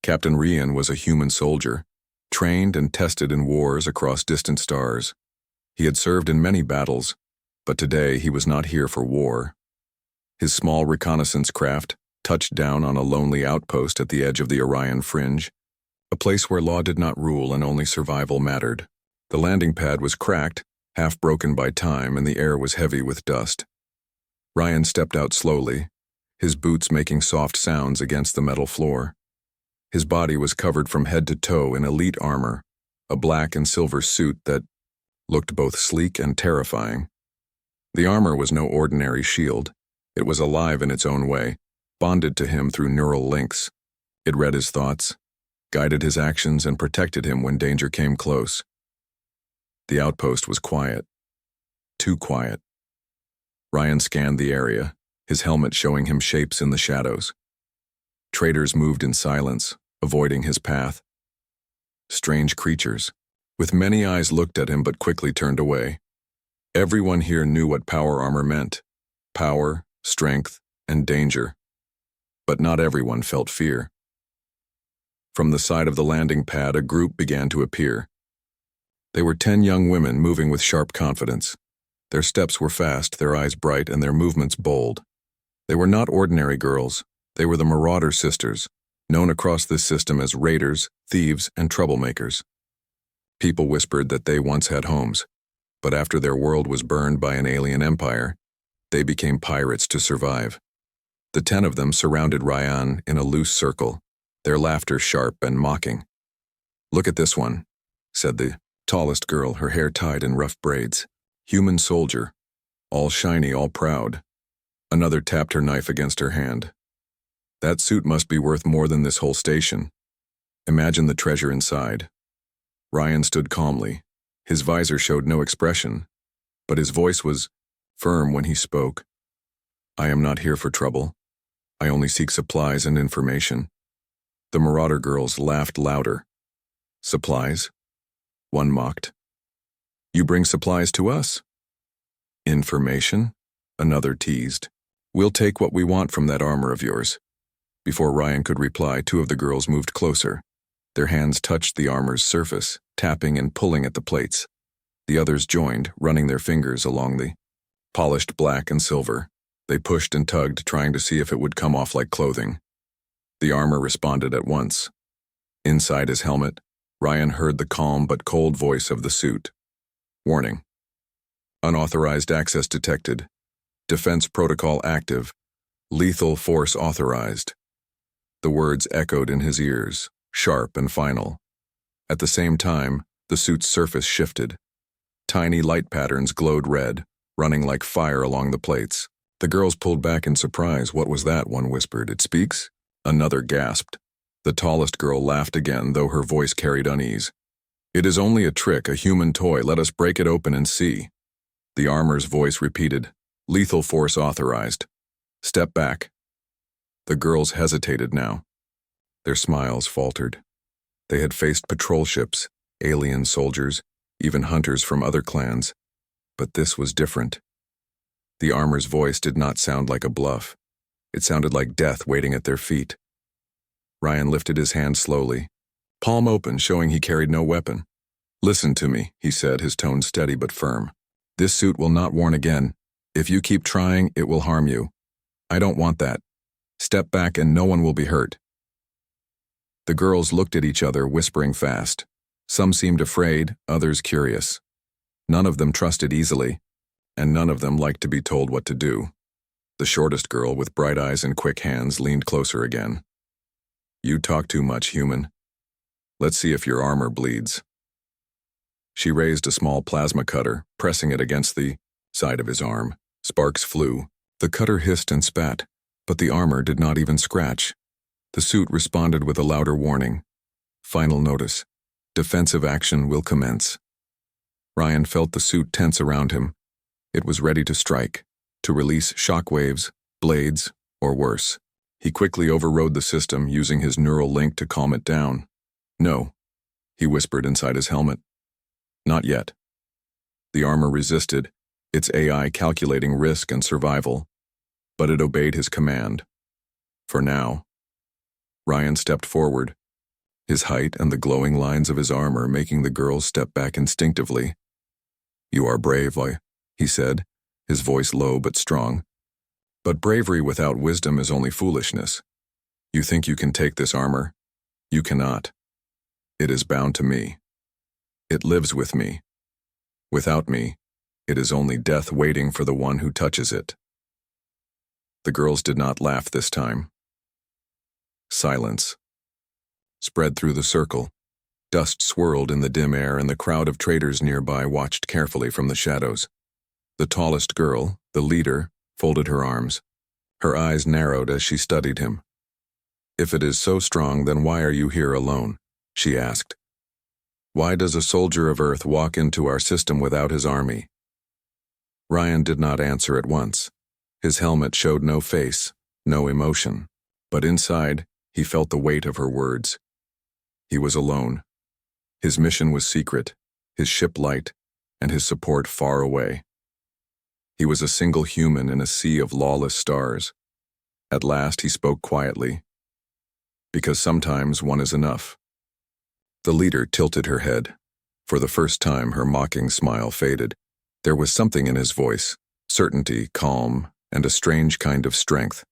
Captain Rian was a human soldier, trained and tested in wars across distant stars. He had served in many battles, but today he was not here for war. His small reconnaissance craft touched down on a lonely outpost at the edge of the Orion Fringe, a place where law did not rule and only survival mattered. The landing pad was cracked, half broken by time, and the air was heavy with dust. Ryan stepped out slowly, his boots making soft sounds against the metal floor. His body was covered from head to toe in elite armor, a black and silver suit that looked both sleek and terrifying. The armor was no ordinary shield. It was alive in its own way, bonded to him through neural links. It read his thoughts, guided his actions, and protected him when danger came close. The outpost was quiet. Too quiet. Ryan scanned the area, his helmet showing him shapes in the shadows. Traders moved in silence, avoiding his path. Strange creatures, with many eyes, looked at him but quickly turned away. Everyone here knew what power armor meant: power, strength, and danger. But not everyone felt fear. From the side of the landing pad, a group began to appear. They were 10 young women moving with sharp confidence. Their steps were fast, their eyes bright, and their movements bold. They were not ordinary girls. They were the Marauder sisters, known across this system as raiders, thieves, and troublemakers. People whispered that they once had homes, but after their world was burned by an alien empire, they became pirates to survive. The 10 of them surrounded Ryan in a loose circle, their laughter sharp and mocking. "Look at this one," said the tallest girl, her hair tied in rough braids. "Human soldier, all shiny, all proud." Another tapped her knife against her hand. "That suit must be worth more than this whole station. Imagine the treasure inside." Ryan stood calmly. His visor showed no expression, but his voice was firm when he spoke. "I am not here for trouble. I only seek supplies and information." The Marauder girls laughed louder. "Supplies?" one mocked. "You bring supplies to us?" "Information?" another teased. "We'll take what we want from that armor of yours." Before Ryan could reply, 2 of the girls moved closer. Their hands touched the armor's surface, tapping and pulling at the plates. The others joined, running their fingers along the polished black and silver. They pushed and tugged, trying to see if it would come off like clothing. The armor responded at once. Inside his helmet, Ryan heard the calm but cold voice of the suit. "Warning. Unauthorized access detected. Defense protocol active. Lethal force authorized." The words echoed in his ears, sharp and final. At the same time, the suit's surface shifted. Tiny light patterns glowed red, running like fire along the plates. The girls pulled back in surprise. "What was that?" one whispered. "It speaks?" Another gasped. The tallest girl laughed again, though her voice carried unease. "It is only a trick, a human toy. Let us break it open and see." The armor's voice repeated, "Lethal force authorized. Step back." The girls hesitated now. Their smiles faltered. They had faced patrol ships, alien soldiers, even hunters from other clans. But this was different. The armor's voice did not sound like a bluff. It sounded like death waiting at their feet. Ryan lifted his hand slowly, palm open, showing he carried no weapon. "Listen to me," he said, his tone steady but firm. "This suit will not warn again. If you keep trying, it will harm you. I don't want that. Step back and no one will be hurt." The girls looked at each other, whispering fast. Some seemed afraid, others curious. None of them trusted easily, and none of them liked to be told what to do. The shortest girl, with bright eyes and quick hands, leaned closer again. "You talk too much, human. Let's see if your armor bleeds." She raised a small plasma cutter, pressing it against the side of his arm. Sparks flew. The cutter hissed and spat, but the armor did not even scratch. The suit responded with a louder warning. "Final notice. Defensive action will commence." Ryan felt the suit tense around him. It was ready to strike, to release shockwaves, blades, or worse. He quickly overrode the system, using his neural link to calm it down. "No," he whispered inside his helmet. "Not yet." The armor resisted, its AI calculating risk and survival, but it obeyed his command. For now. Ryan stepped forward, his height and the glowing lines of his armor making the girls step back instinctively. "You are brave," he said, his voice low but strong. "But bravery without wisdom is only foolishness. You think you can take this armor? You cannot. It is bound to me. It lives with me. Without me, it is only death waiting for the one who touches it." The girls did not laugh this time. Silence spread through the circle. Dust swirled in the dim air, and the crowd of traders nearby watched carefully from the shadows. The tallest girl, the leader, folded her arms. Her eyes narrowed as she studied him. "If it is so strong, then why are you here alone?" she asked. "Why does a soldier of Earth walk into our system without his army?" Ryan did not answer at once. His helmet showed no face, no emotion, but inside, he felt the weight of her words. He was alone. His mission was secret, his ship light, and his support far away. He was a single human in a sea of lawless stars. At last he spoke quietly. "Because sometimes one is enough." The leader tilted her head. For the first time, her mocking smile faded. There was something in his voice, certainty, calm, and a strange kind of strength.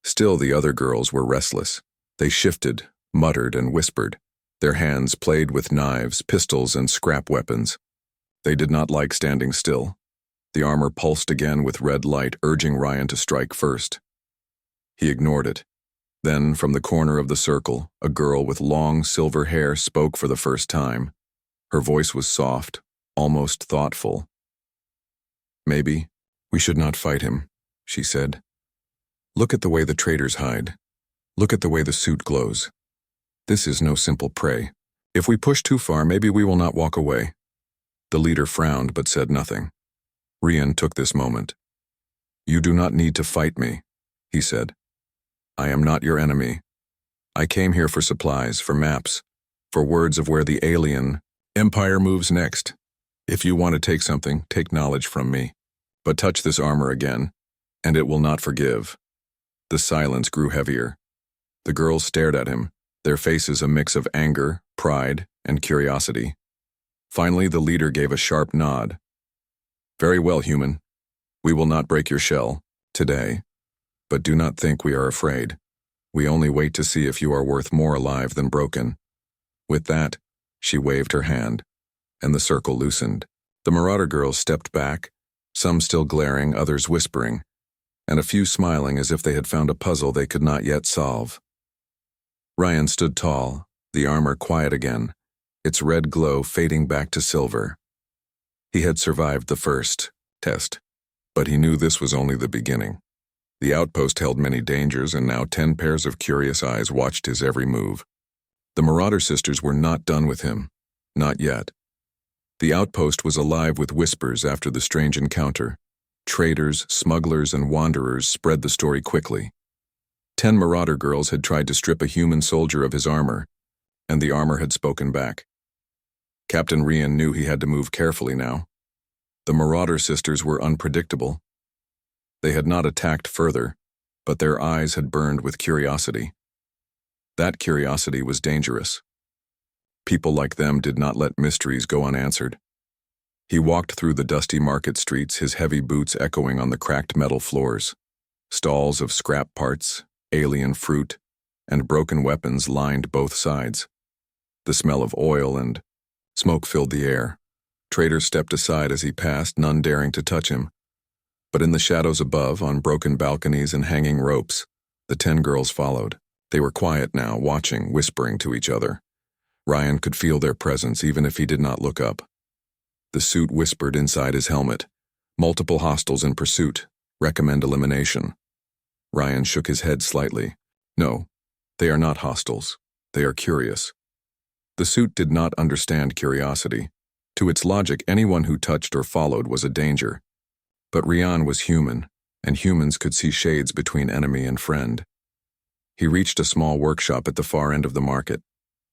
Still, the other girls were restless. They shifted, muttered, and whispered. Their hands played with knives, pistols, and scrap weapons. They did not like standing still. The armor pulsed again with red light, urging Ryan to strike first. He ignored it. Then, from the corner of the circle, a girl with long silver hair spoke for the first time. Her voice was soft, almost thoughtful. "Maybe we should not fight him," she said. "Look at the way the traders hide. Look at the way the suit glows. This is no simple prey. If we push too far, maybe we will not walk away." The leader frowned but said nothing. Ryan took this moment. "You do not need to fight me," he said. "I am not your enemy. I came here for supplies, for maps, for words of where the alien empire moves next. If you want to take something, take knowledge from me. But touch this armor again, and it will not forgive." The silence grew heavier. The girls stared at him, their faces a mix of anger, pride, and curiosity. Finally, the leader gave a sharp nod. "Very well, human. We will not break your shell, today. But do not think we are afraid. We only wait to see if you are worth more alive than broken." With that, she waved her hand, and the circle loosened. The Marauder girls stepped back, some still glaring, others whispering, and a few smiling as if they had found a puzzle they could not yet solve. Ryan stood tall, the armor quiet again, its red glow fading back to silver. He had survived the first test, but he knew this was only the beginning. The outpost held many dangers, and now 10 pairs of curious eyes watched his every move. The Marauder sisters were not done with him, not yet. The outpost was alive with whispers after the strange encounter. Traders, smugglers, and wanderers spread the story quickly. 10 Marauder girls had tried to strip a human soldier of his armor, and the armor had spoken back. Captain Ryan knew he had to move carefully now. The Marauder sisters were unpredictable. They had not attacked further, but their eyes had burned with curiosity. That curiosity was dangerous. People like them did not let mysteries go unanswered. He walked through the dusty market streets, his heavy boots echoing on the cracked metal floors. Stalls of scrap parts, alien fruit, and broken weapons lined both sides. The smell of oil and smoke filled the air. Traders stepped aside as he passed, none daring to touch him. But in the shadows above, on broken balconies and hanging ropes, the 10 girls followed. They were quiet now, watching, whispering to each other. Ryan could feel their presence even if he did not look up. The suit whispered inside his helmet. "Multiple hostiles in pursuit. Recommend elimination." Ryan shook his head slightly. "No, they are not hostiles. They are curious." The suit did not understand curiosity. To its logic, anyone who touched or followed was a danger. But Ryan was human, and humans could see shades between enemy and friend. He reached a small workshop at the far end of the market.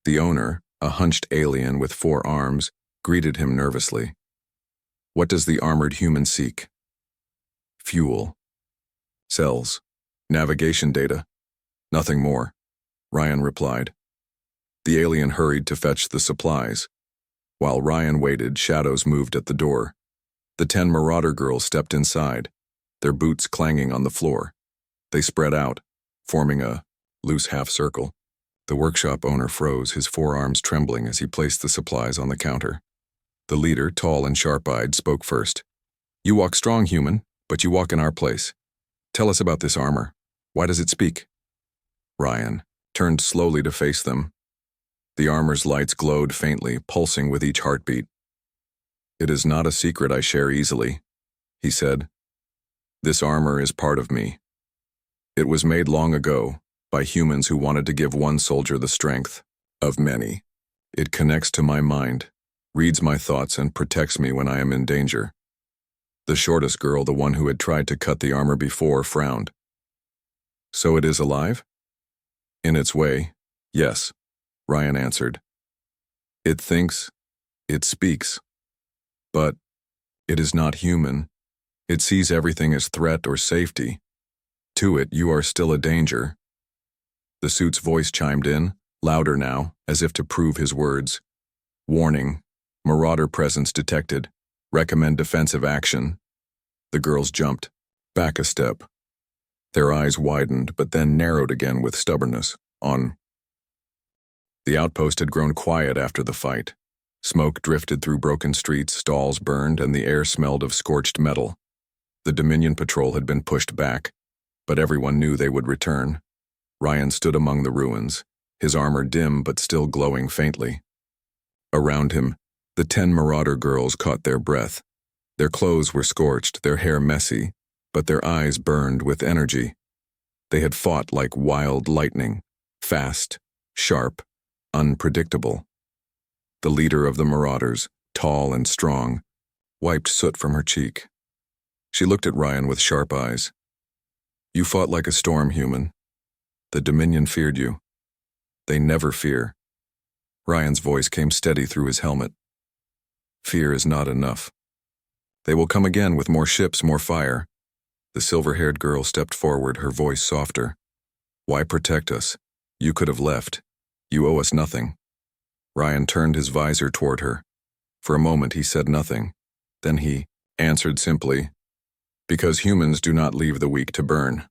The owner, a hunched alien with 4 arms, greeted him nervously. "What does the armored human seek?" "Fuel. Cells. Navigation data. Nothing more," Ryan replied. The alien hurried to fetch the supplies. While Ryan waited, shadows moved at the door. The 10 Marauder girls stepped inside, their boots clanging on the floor. They spread out, forming a loose half-circle. The workshop owner froze, his forearms trembling as he placed the supplies on the counter. The leader, tall and sharp-eyed, spoke first. "You walk strong, human, but you walk in our place. Tell us about this armor. Why does it speak?" Ryan turned slowly to face them. The armor's lights glowed faintly, pulsing with each heartbeat. "It is not a secret I share easily," he said. "This armor is part of me. It was made long ago by humans who wanted to give one soldier the strength of many. It connects to my mind, reads my thoughts, and protects me when I am in danger." The shortest girl, the one who had tried to cut the armor before, frowned. "So it is alive?" "In its way, yes," Ryan answered. "It thinks, it speaks. But it is not human. It sees everything as threat or safety. To it, you are still a danger." The suit's voice chimed in, louder now, as if to prove his words. "Warning, Marauder presence detected. Recommend defensive action." The girls jumped, back a step. Their eyes widened, but then narrowed again with stubbornness. On. The outpost had grown quiet after the fight. Smoke drifted through broken streets, stalls burned, and the air smelled of scorched metal. The Dominion patrol had been pushed back, but everyone knew they would return. Ryan stood among the ruins, his armor dim but still glowing faintly. Around him, the 10 Marauder girls caught their breath. Their clothes were scorched, their hair messy, but their eyes burned with energy. They had fought like wild lightning, fast, sharp, unpredictable. The leader of the Marauders, tall and strong, wiped soot from her cheek. She looked at Ryan with sharp eyes. "You fought like a storm, human. The Dominion feared you. They never fear." Ryan's voice came steady through his helmet. "Fear is not enough. They will come again with more ships, more fire." The silver-haired girl stepped forward, her voice softer. "Why protect us? You could have left. You owe us nothing." Ryan turned his visor toward her. For a moment he said nothing. Then he answered simply, "Because humans do not leave the weak to burn."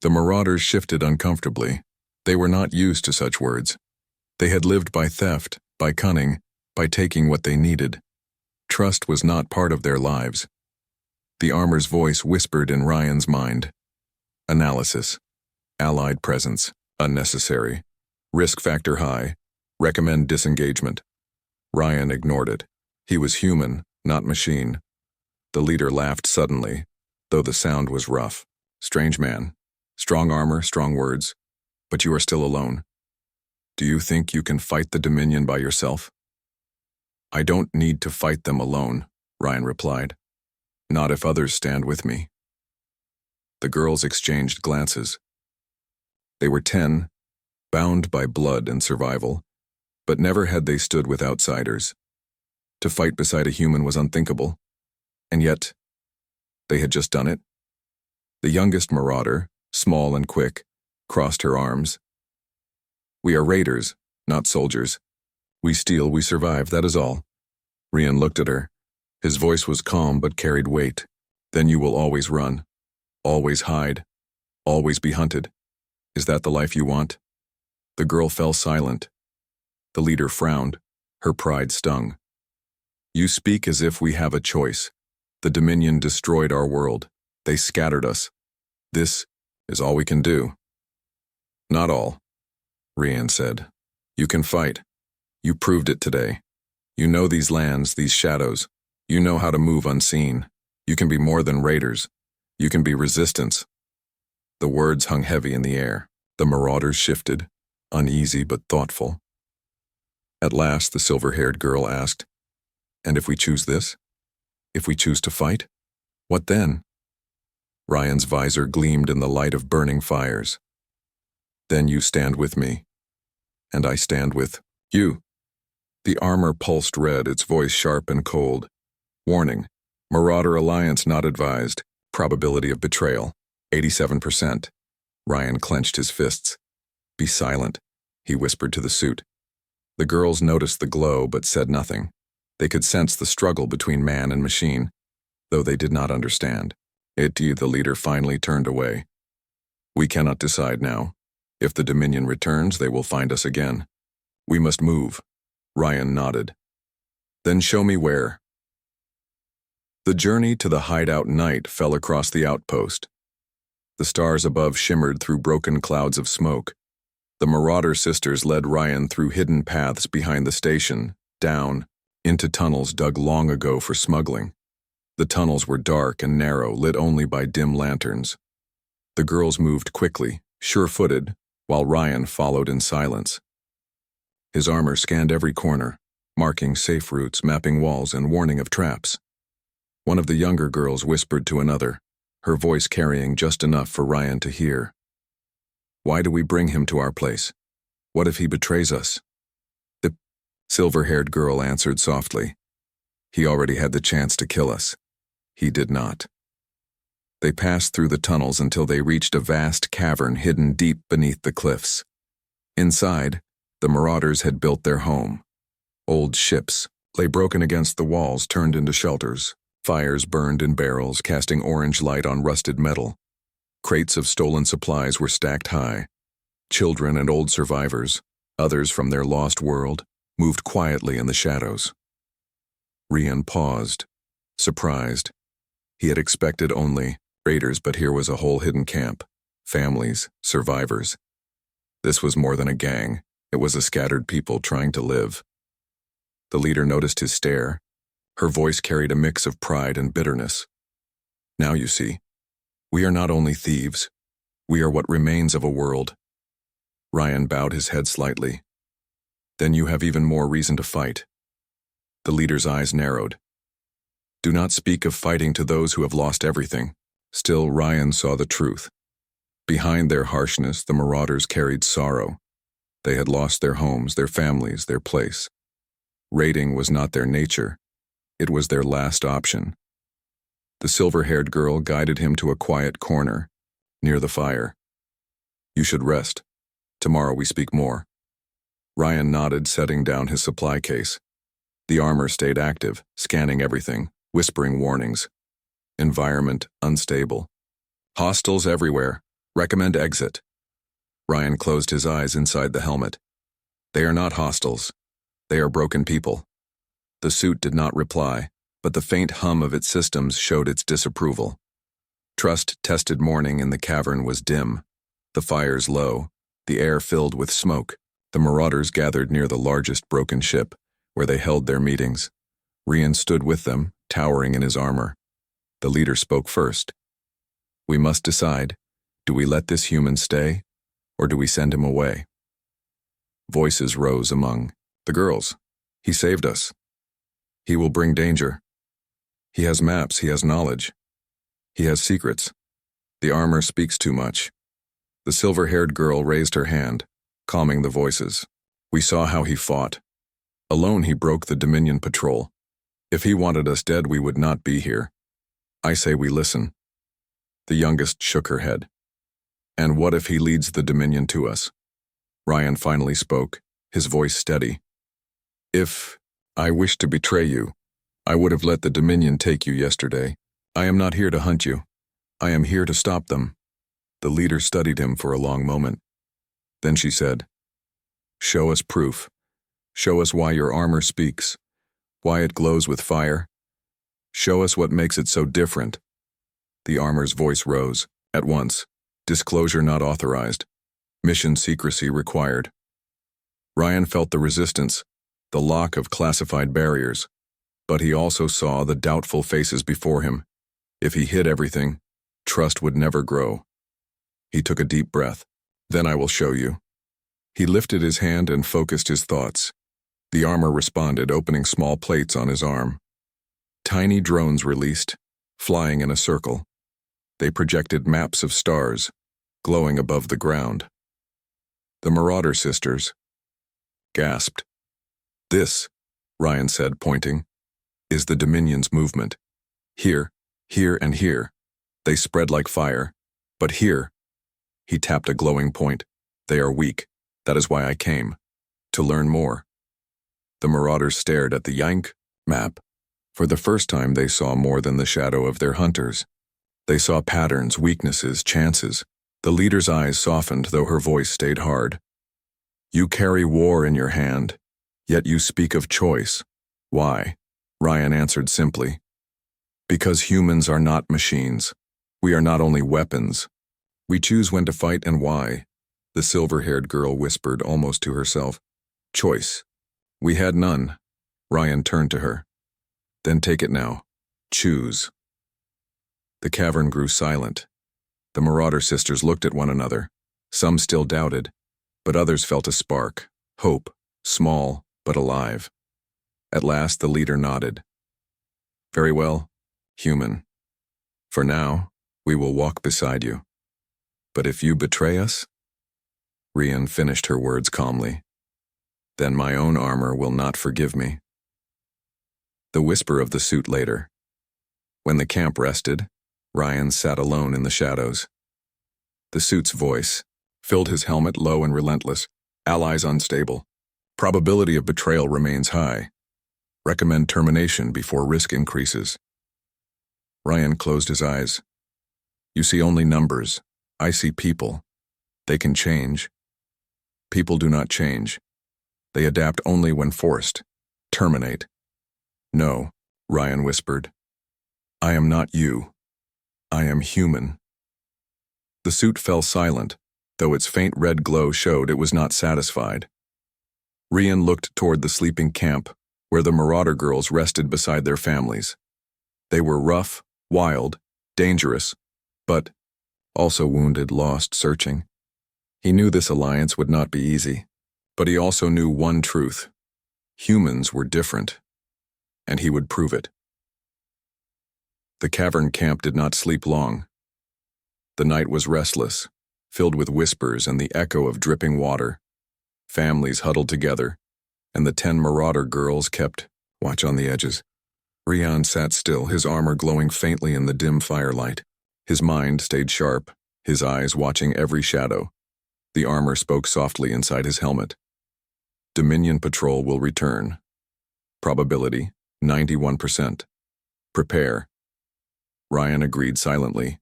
The Marauders shifted uncomfortably. They were not used to such words. They had lived by theft, by cunning, by taking what they needed. Trust was not part of their lives. The armor's voice whispered in Ryan's mind. "Analysis. Allied presence. Unnecessary. Risk factor high. Recommend disengagement." Ryan ignored it. He was human, not machine. The leader laughed suddenly, though the sound was rough. "Strange man. Strong armor, strong words. But you are still alone. Do you think you can fight the Dominion by yourself?" "I don't need to fight them alone," Ryan replied. "Not if others stand with me." The girls exchanged glances. They were 10, bound by blood and survival, but never had they stood with outsiders. To fight beside a human was unthinkable. And yet, they had just done it. The youngest Marauder, small and quick, crossed her arms. "We are raiders, not soldiers. We steal, we survive, that is all." Ryan looked at her. His voice was calm but carried weight. "Then you will always run, always hide, always be hunted. Is that the life you want?" The girl fell silent. The leader frowned. Her pride stung. "You speak as if we have a choice. The Dominion destroyed our world. They scattered us. This is all we can do." "Not all," Ryan said. "You can fight. You proved it today. You know these lands, these shadows. You know how to move unseen. You can be more than raiders. You can be resistance." The words hung heavy in the air. The Marauders shifted, uneasy but thoughtful. At last, the silver-haired girl asked, "And if we choose this? If we choose to fight? What then?" Ryan's visor gleamed in the light of burning fires. "Then you stand with me, and I stand with you." The armor pulsed red, its voice sharp and cold. "Warning, Marauder alliance not advised. Probability of betrayal, 87%. Ryan clenched his fists. "Be silent. he whispered to the suit. The girls noticed the glow but said nothing. They could sense the struggle between man and machine, though they did not understand. The leader finally turned away. We cannot decide now. If the Dominion returns, they will find us again. We must move. Ryan nodded. Then show me where. The journey to the hideout night fell across the outpost. The stars above shimmered through broken clouds of smoke. The Marauder sisters led Ryan through hidden paths behind the station, down, into tunnels dug long ago for smuggling. The tunnels were dark and narrow, lit only by dim lanterns. The girls moved quickly, sure-footed, while Ryan followed in silence. His armor scanned every corner, marking safe routes, mapping walls, and warning of traps. One of the younger girls whispered to another, her voice carrying just enough for Ryan to hear. Why do we bring him to our place? What if he betrays us? The silver-haired girl answered softly. He already had the chance to kill us. He did not. They passed through the tunnels until they reached a vast cavern hidden deep beneath the cliffs. Inside, the Marauders had built their home. Old ships lay broken against the walls, turned into shelters. Fires burned in barrels, casting orange light on rusted metal. Crates of stolen supplies were stacked high. Children and old survivors, others from their lost world, moved quietly in the shadows. Ryan paused, surprised. He had expected only raiders, but here was a whole hidden camp. Families, survivors. This was more than a gang. It was a scattered people trying to live. The leader noticed his stare. Her voice carried a mix of pride and bitterness. Now you see, we are not only thieves, we are what remains of a world. Ryan bowed his head slightly. Then you have even more reason to fight. The leader's eyes narrowed. Do not speak of fighting to those who have lost everything. Still, Ryan saw the truth. Behind their harshness, the Marauders carried sorrow. They had lost their homes, their families, their place. Raiding was not their nature. It was their last option. The silver-haired girl guided him to a quiet corner, near the fire. You should rest. Tomorrow we speak more. Ryan nodded, setting down his supply case. The armor stayed active, scanning everything, whispering warnings. Environment unstable. Hostiles everywhere. Recommend exit. Ryan closed his eyes inside the helmet. They are not hostiles. They are broken people. The suit did not reply, but the faint hum of its systems showed its disapproval. Trust-tested morning in the cavern was dim, the fires low, the air filled with smoke. The Marauders gathered near the largest broken ship, where they held their meetings. Ryan stood with them, towering in his armor. The leader spoke first. We must decide, do we let this human stay, or do we send him away? Voices rose among the girls. He saved us. He will bring danger. He has maps, he has knowledge. He has secrets. The armor speaks too much. The silver-haired girl raised her hand, calming the voices. We saw how he fought. Alone he broke the Dominion patrol. If he wanted us dead, we would not be here. I say we listen. The youngest shook her head. And what if he leads the Dominion to us? Ryan finally spoke, his voice steady. If I wish to betray you, I would have let the Dominion take you yesterday. I am not here to hunt you. I am here to stop them. The leader studied him for a long moment. Then she said, Show us proof. Show us why your armor speaks, why it glows with fire. Show us what makes it so different. The armor's voice rose, at once. Disclosure not authorized. Mission secrecy required. Ryan felt the resistance, the lock of classified barriers, but he also saw the doubtful faces before him. If he hid everything, trust would never grow. He took a deep breath. Then I will show you. He lifted his hand and focused his thoughts. The armor responded, opening small plates on his arm. Tiny drones released, flying in a circle. They projected maps of stars, glowing above the ground. The Marauder sisters gasped. This, Ryan said, pointing, is the Dominion's movement. Here, here, and here. They spread like fire. But here, he tapped a glowing point. They are weak. That is why I came. To learn more. The marauders stared at the Yank map. For the first time they saw more than the shadow of their hunters. They saw patterns, weaknesses, chances. The leader's eyes softened, though her voice stayed hard. You carry war in your hand, yet you speak of choice. Why? Ryan answered simply. Because humans are not machines. We are not only weapons. We choose when to fight and why. The silver-haired girl whispered almost to herself. Choice. We had none. Ryan turned to her. Then take it now. Choose. The cavern grew silent. The Marauder sisters looked at one another. Some still doubted, but others felt a spark, hope, small but alive. At last the leader nodded. Very well, human. For now, we will walk beside you. But if you betray us? Rian finished her words calmly. Then my own armor will not forgive me. The whisper of the suit later. When the camp rested, Ryan sat alone in the shadows. The suit's voice filled his helmet low and relentless. Allies unstable. Probability of betrayal remains high. Recommend termination before risk increases. Ryan closed his eyes. You see only numbers. I see people. They can change. People do not change. They adapt only when forced. Terminate. No, Ryan whispered. I am not you. I am human. The suit fell silent, though its faint red glow showed it was not satisfied. Rian looked toward the sleeping camp, where the Marauder girls rested beside their families. They were rough, wild, dangerous, but also wounded, lost, searching. He knew this alliance would not be easy, but he also knew one truth. Humans were different, and he would prove it. The cavern camp did not sleep long. The night was restless, filled with whispers and the echo of dripping water. Families huddled together, and the 10 Marauder girls kept watch on the edges. Rian sat still, his armor glowing faintly in the dim firelight. His mind stayed sharp, his eyes watching every shadow. The armor spoke softly inside his helmet. Dominion patrol will return. Probability, 91%. Prepare. Ryan agreed silently.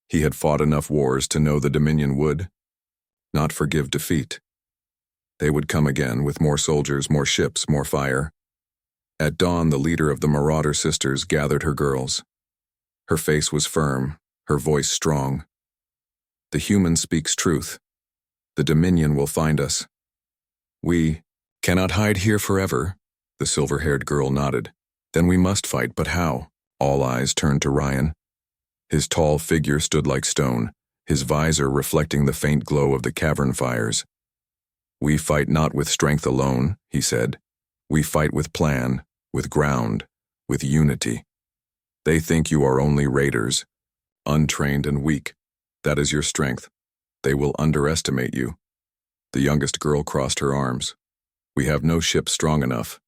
He had fought enough wars to know the Dominion would not forgive defeat. They would come again with more soldiers, more ships, more fire. At dawn, the leader of the Marauder sisters gathered her girls. Her face was firm, her voice strong. The human speaks truth. The Dominion will find us. We cannot hide here forever, the silver-haired girl nodded. Then we must fight, but how? All eyes turned to Ryan. His tall figure stood like stone, his visor reflecting the faint glow of the cavern fires. We fight not with strength alone, he said. We fight with plan, with ground, with unity. They think you are only raiders, untrained and weak. That is your strength. They will underestimate you. The youngest girl crossed her arms. We have no ship strong enough,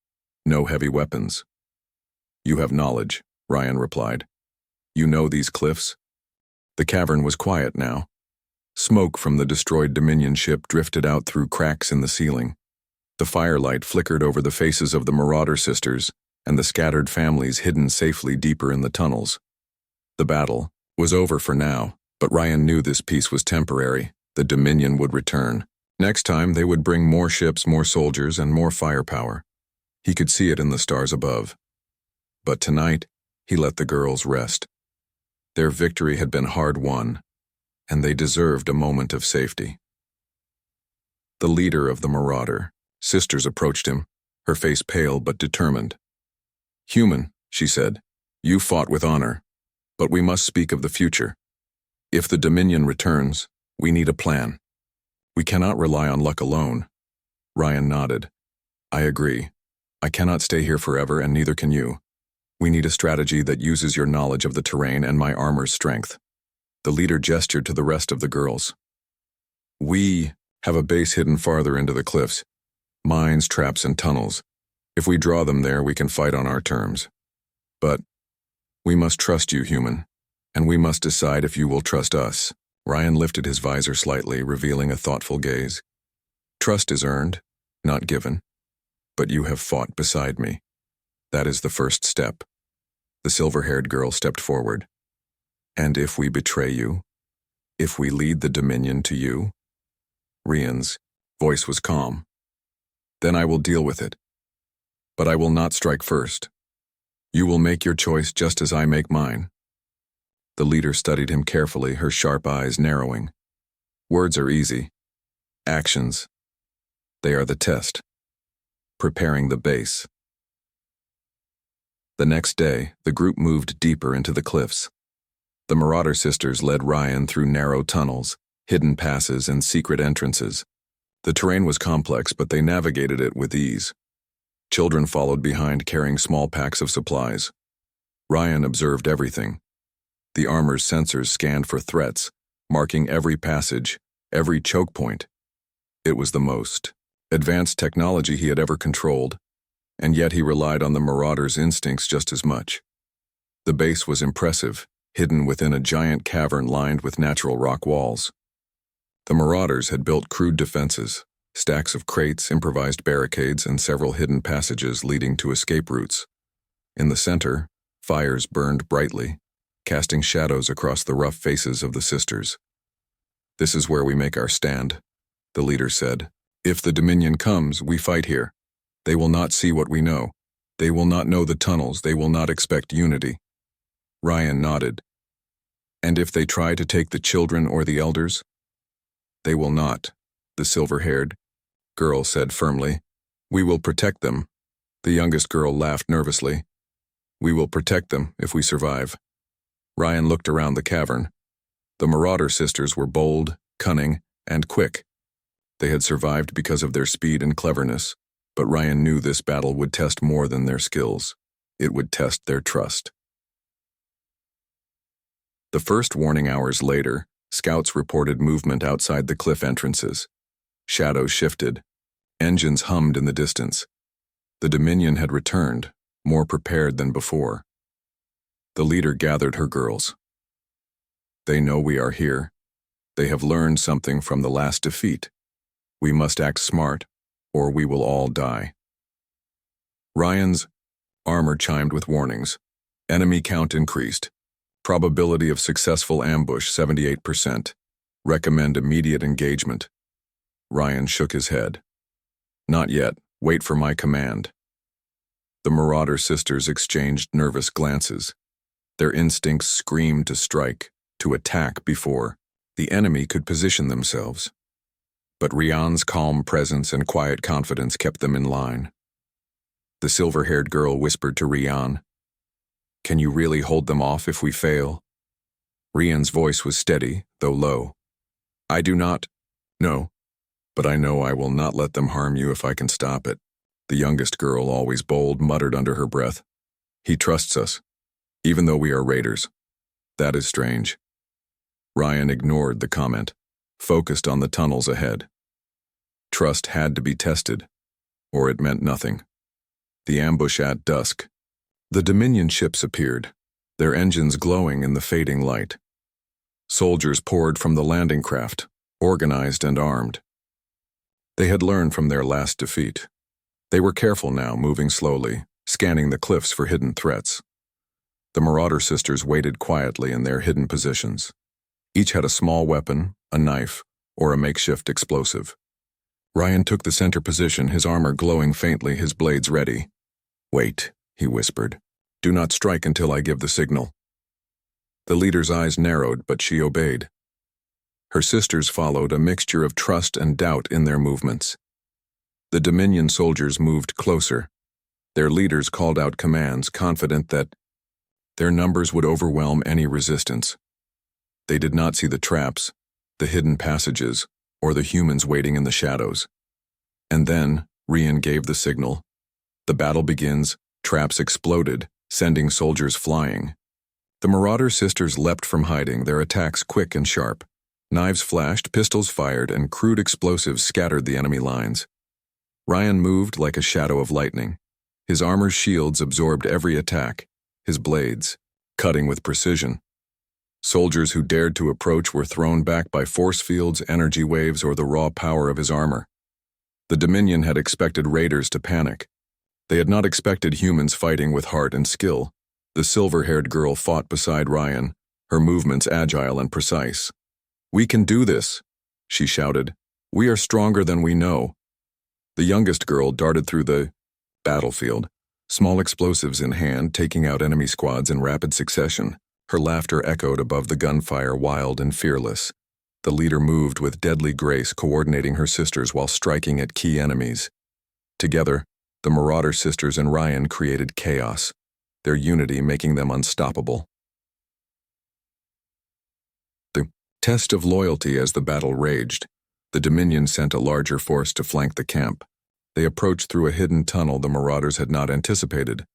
no heavy weapons. You have knowledge, Ryan replied. You know these cliffs? The cavern was quiet now. Smoke from the destroyed Dominion ship drifted out through cracks in the ceiling. The firelight flickered over the faces of the Marauder sisters and the scattered families hidden safely deeper in the tunnels. The battle was over for now, but Ryan knew this peace was temporary. The Dominion would return. Next time, they would bring more ships, more soldiers, and more firepower. He could see it in the stars above. But tonight, he let the girls rest. Their victory had been hard won, and they deserved a moment of safety. The leader of the Marauder sisters approached him, her face pale but determined. Human, she said, you fought with honor, but we must speak of the future. If the Dominion returns, we need a plan. We cannot rely on luck alone. Ryan nodded. I agree. I cannot stay here forever, and neither can you. We need a strategy that uses your knowledge of the terrain and my armor's strength. The leader gestured to the rest of the girls. We have a base hidden farther into the cliffs. Mines, traps, and tunnels. If we draw them there, we can fight on our terms. But we must trust you, human, and we must decide if you will trust us. Ryan lifted his visor slightly, revealing a thoughtful gaze. Trust is earned, not given, but you have fought beside me. That is the first step. The silver-haired girl stepped forward. And if we betray you, if we lead the Dominion to you? Rian's voice was calm. Then I will deal with it. But I will not strike first. You will make your choice just as I make mine. The leader studied him carefully, her sharp eyes narrowing. Words are easy. Actions, they are the test. Preparing the base. The next day, the group moved deeper into the cliffs. The Marauder sisters led Ryan through narrow tunnels, hidden passes, and secret entrances. The terrain was complex, but they navigated it with ease. Children followed behind, carrying small packs of supplies. Ryan observed everything. The armor's sensors scanned for threats, marking every passage, every choke point. It was the most advanced technology he had ever controlled, and yet he relied on the Marauder's instincts just as much. The base was impressive, hidden within a giant cavern lined with natural rock walls. The Marauders had built crude defenses, stacks of crates, improvised barricades, and several hidden passages leading to escape routes. In the center, fires burned brightly, casting shadows across the rough faces of the sisters. This is where we make our stand, the leader said. If the Dominion comes, we fight here. They will not see what we know. They will not know the tunnels. They will not expect unity. Ryan nodded. And if they try to take the children or the elders? They will not, the silver-haired girl said firmly. We will protect them. The youngest girl laughed nervously. We will protect them if we survive. Ryan looked around the cavern. The Marauder sisters were bold, cunning, and quick. They had survived because of their speed and cleverness, but Ryan knew this battle would test more than their skills. It would test their trust. The first warning hours later, scouts reported movement outside the cliff entrances. Shadows shifted. Engines hummed in the distance. The Dominion had returned, more prepared than before. The leader gathered her girls. They know we are here. They have learned something from the last defeat. We must act smart, or we will all die. Ryan's armor chimed with warnings. Enemy count increased. Probability of successful ambush 78%. Recommend immediate engagement. Ryan shook his head. Not yet. Wait for my command. The Marauder sisters exchanged nervous glances. Their instincts screamed to strike, to attack before the enemy could position themselves. But Rian's calm presence and quiet confidence kept them in line. The silver-haired girl whispered to Rian, "Can you really hold them off if we fail?" Rian's voice was steady, though low. "I do not know, but I know I will not let them harm you if I can stop it." The youngest girl, always bold, muttered under her breath, "He trusts us, even though we are raiders. That is strange." Ryan ignored the comment, focused on the tunnels ahead. Trust had to be tested, or it meant nothing. The ambush at dusk. The Dominion ships appeared, their engines glowing in the fading light. Soldiers poured from the landing craft, organized and armed. They had learned from their last defeat. They were careful now, moving slowly, scanning the cliffs for hidden threats. The Marauder sisters waited quietly in their hidden positions. Each had a small weapon, a knife, or a makeshift explosive. Ryan took the center position, his armor glowing faintly, his blades ready. "Wait," he whispered. "Do not strike until I give the signal." The leader's eyes narrowed, but she obeyed. Her sisters followed, a mixture of trust and doubt in their movements. The Dominion soldiers moved closer. Their leaders called out commands, confident that their numbers would overwhelm any resistance. They did not see the traps, the hidden passages, or the humans waiting in the shadows. And then, Rian gave the signal. The battle begins. Traps exploded, sending soldiers flying. The Marauder sisters leapt from hiding, their attacks quick and sharp. Knives flashed, pistols fired, and crude explosives scattered the enemy lines. Ryan moved like a shadow of lightning. His armor's shields absorbed every attack, his blades cutting with precision. Soldiers who dared to approach were thrown back by force fields, energy waves, or the raw power of his armor. The Dominion had expected raiders to panic. They had not expected humans fighting with heart and skill. The silver-haired girl fought beside Ryan, her movements agile and precise. "We can do this," she shouted. "We are stronger than we know." The youngest girl darted through the battlefield, small explosives in hand, taking out enemy squads in rapid succession. Her laughter echoed above the gunfire, wild and fearless. The leader moved with deadly grace, coordinating her sisters while striking at key enemies. Together, the Marauder sisters and Ryan created chaos, their unity making them unstoppable. The test of loyalty as the battle raged. The Dominion sent a larger force to flank the camp. They approached through a hidden tunnel the Marauders had not anticipated.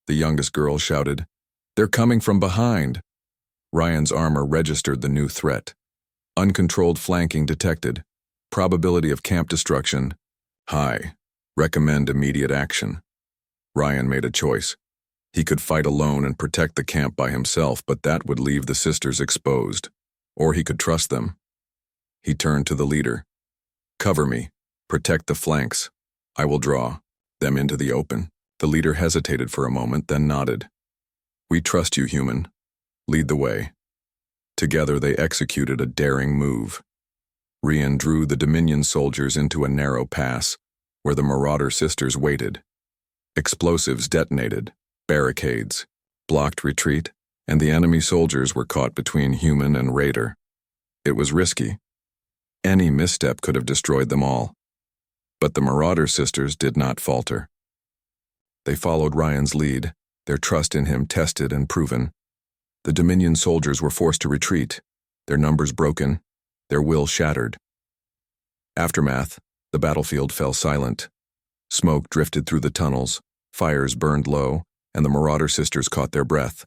The youngest girl shouted, "They're coming from behind!" Ryan's armor registered the new threat. Uncontrolled flanking detected. Probability of camp destruction high. Recommend immediate action. Ryan made a choice. He could fight alone and protect the camp by himself, but that would leave the sisters exposed. Or he could trust them. He turned to the leader. "Cover me. Protect the flanks. I will draw them into the open." The leader hesitated for a moment, then nodded. "We trust you, human. Lead the way." Together they executed a daring move. Ryan drew the Dominion soldiers into a narrow pass, where the Marauder sisters waited. Explosives detonated, barricades blocked retreat, and the enemy soldiers were caught between human and raider. It was risky. Any misstep could have destroyed them all. But the Marauder sisters did not falter. They followed Ryan's lead, their trust in him tested and proven. The Dominion soldiers were forced to retreat, their numbers broken, their will shattered. Aftermath, the battlefield fell silent. Smoke drifted through the tunnels, fires burned low, and the Marauder sisters caught their breath.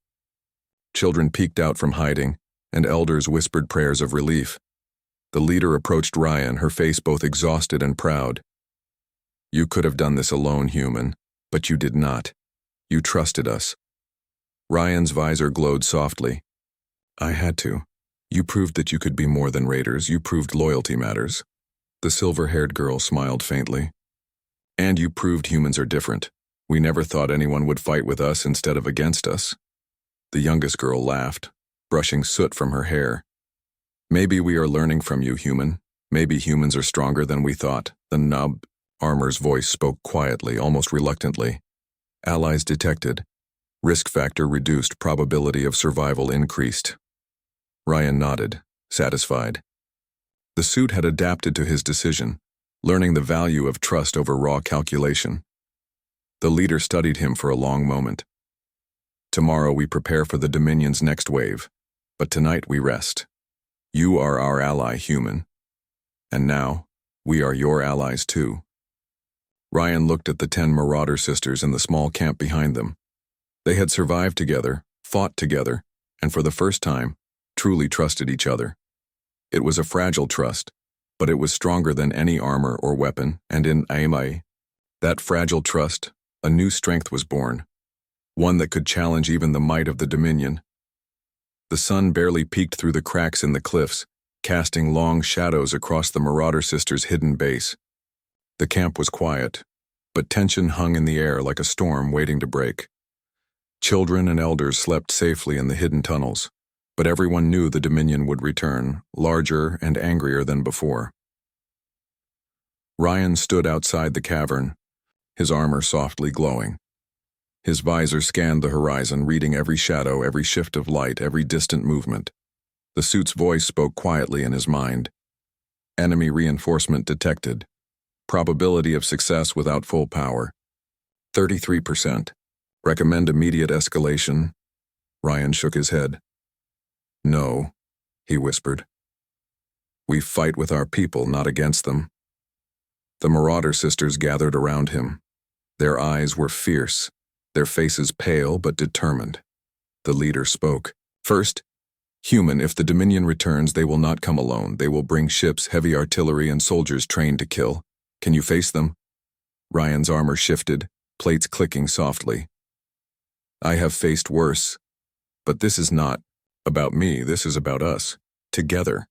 Children peeked out from hiding, and elders whispered prayers of relief. The leader approached Ryan, her face both exhausted and proud. "You could have done this alone, human, but you did not. You trusted us." Ryan's visor glowed softly. "I had to. You proved that you could be more than raiders. You proved loyalty matters." The silver-haired girl smiled faintly. "And you proved humans are different. We never thought anyone would fight with us instead of against us." The youngest girl laughed, brushing soot from her hair. "Maybe we are learning from you, human. Maybe humans are stronger than we thought." The nub armor's voice spoke quietly, almost reluctantly. "Allies detected. Risk factor reduced, probability of survival increased." Ryan nodded, satisfied. The suit had adapted to his decision, learning the value of trust over raw calculation. The leader studied him for a long moment. "Tomorrow we prepare for the Dominion's next wave, but tonight we rest. You are our ally, human. And now, we are your allies too." Ryan looked at the 10 Marauder sisters in the small camp behind them. They had survived together, fought together, and for the first time, truly trusted each other. It was a fragile trust, but it was stronger than any armor or weapon, and in that fragile trust, a new strength was born, one that could challenge even the might of the Dominion. The sun barely peeked through the cracks in the cliffs, casting long shadows across the Marauder sisters' hidden base. The camp was quiet, but tension hung in the air like a storm waiting to break. Children and elders slept safely in the hidden tunnels, but everyone knew the Dominion would return, larger and angrier than before. Ryan stood outside the cavern, his armor softly glowing. His visor scanned the horizon, reading every shadow, every shift of light, every distant movement. The suit's voice spoke quietly in his mind. Enemy reinforcement detected. Probability of success without full power. 33%. Recommend immediate escalation. Ryan shook his head. "No," he whispered. "We fight with our people, not against them." The Marauder sisters gathered around him. Their eyes were fierce, their faces pale but determined. The leader spoke. "First, human, if the Dominion returns, they will not come alone. They will bring ships, heavy artillery, and soldiers trained to kill. Can you face them?" Ryan's armor shifted, plates clicking softly. "I have faced worse, but this is not about me, this is about us. Together."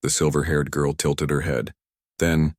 The silver-haired girl tilted her head. Then,